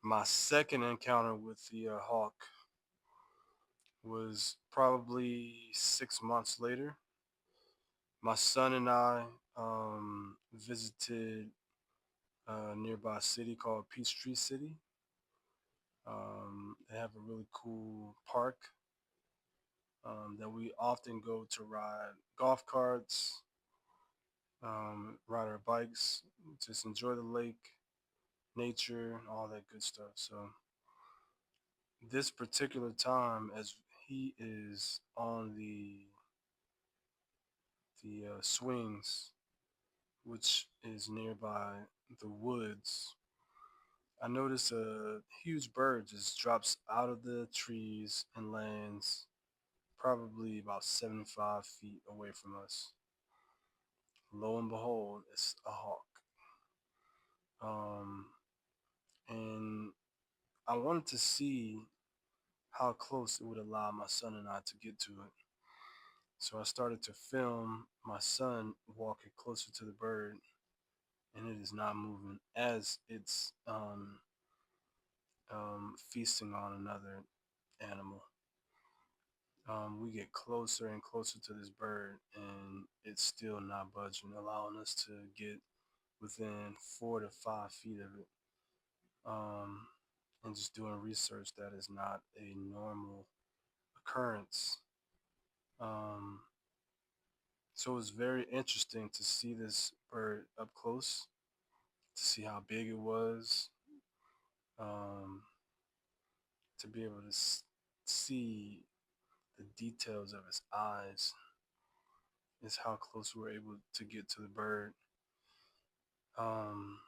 My second encounter with the hawk was probably 6 months later. My son and I visited a nearby city called Peachtree City. They have a really cool park that we often go to ride golf carts, ride our bikes, just enjoy the lake, nature, and all that good stuff. So this particular time, as he is on the swings, which is nearby the woods, I noticed a huge bird just drops out of the trees and lands probably about 75 feet away from us. Lo and behold, it's a hawk. Um, and I wanted to see how close it would allow my son and I to get to it. So I started to film my son walking closer to the bird, and it is not moving as it's feasting on another animal. We get closer and closer to this bird, and it's still not budging, allowing us to get within 4 to 5 feet of it. Um, and just doing research that is not a normal occurrence. Um, so it was very interesting to see this bird up close, to see how big it was, um, to be able to see the details of its eyes, is how close we were able to get to the bird. Um,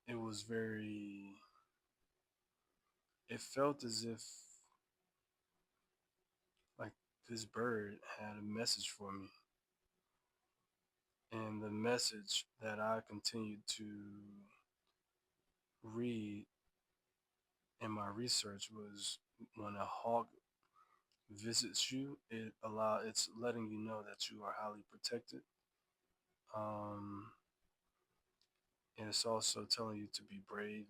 it was very, it felt as if like this bird had a message for me. And the message that I continued to read in my research was when a hawk visits you, it's letting you know that you are highly protected. Um, and it's also telling you to be brave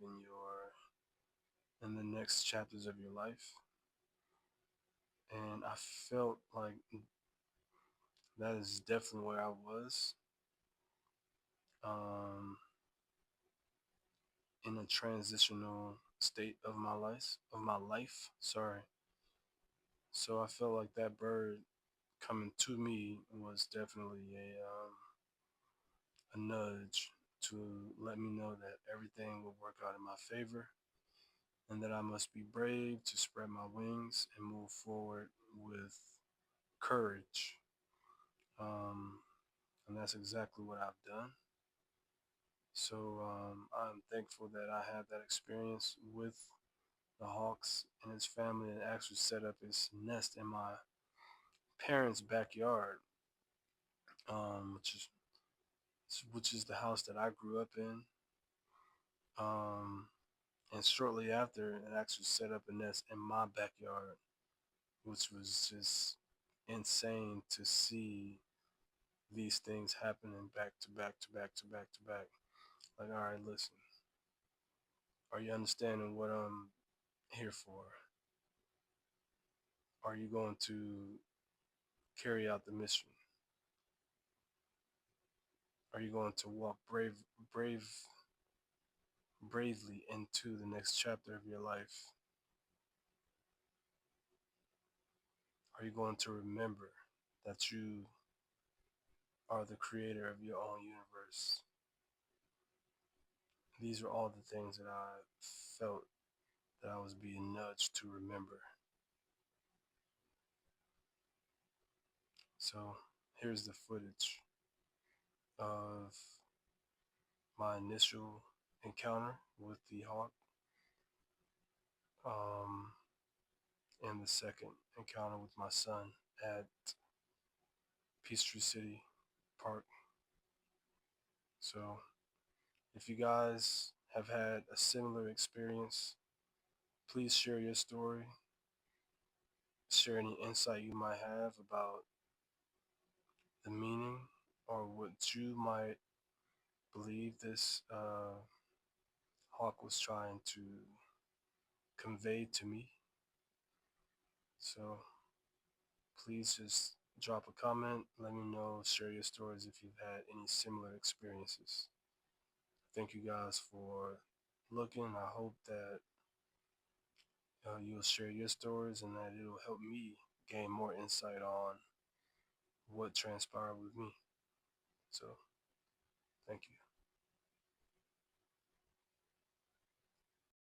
in the next chapters of your life. And I felt like that is definitely where I was, um, in a transitional state of my life. Sorry. So I felt like that bird coming to me was definitely a nudge to let me know that everything will work out in my favor and that I must be brave to spread my wings and move forward with courage. Um, and that's exactly what I've done. So I'm thankful that I had that experience with the Hawks and his family and actually set up his nest in my parents' backyard, um, which is which is the house that I grew up in. Um, and shortly after, it actually set up a nest in my backyard, which was just insane to see these things happening back to back to back to back to back. Like, all right, listen, are you understanding what I'm here for? Are you going to carry out the mission? Are you going to walk bravely into the next chapter of your life? Are you going to remember that you are the creator of your own universe? These are all the things that I felt that I was being nudged to remember. So here's the footage of my initial encounter with the hawk, um, and the second encounter with my son at Peachtree City Park. So if you guys have had a similar experience, please share your story, share any insight you might have about the meaning or what you might believe this hawk was trying to convey to me. So please just drop a comment. Let me know, share your stories if you've had any similar experiences. Thank you guys for looking. I hope that you'll share your stories and that it'll help me gain more insight on what transpired with me. So, thank you.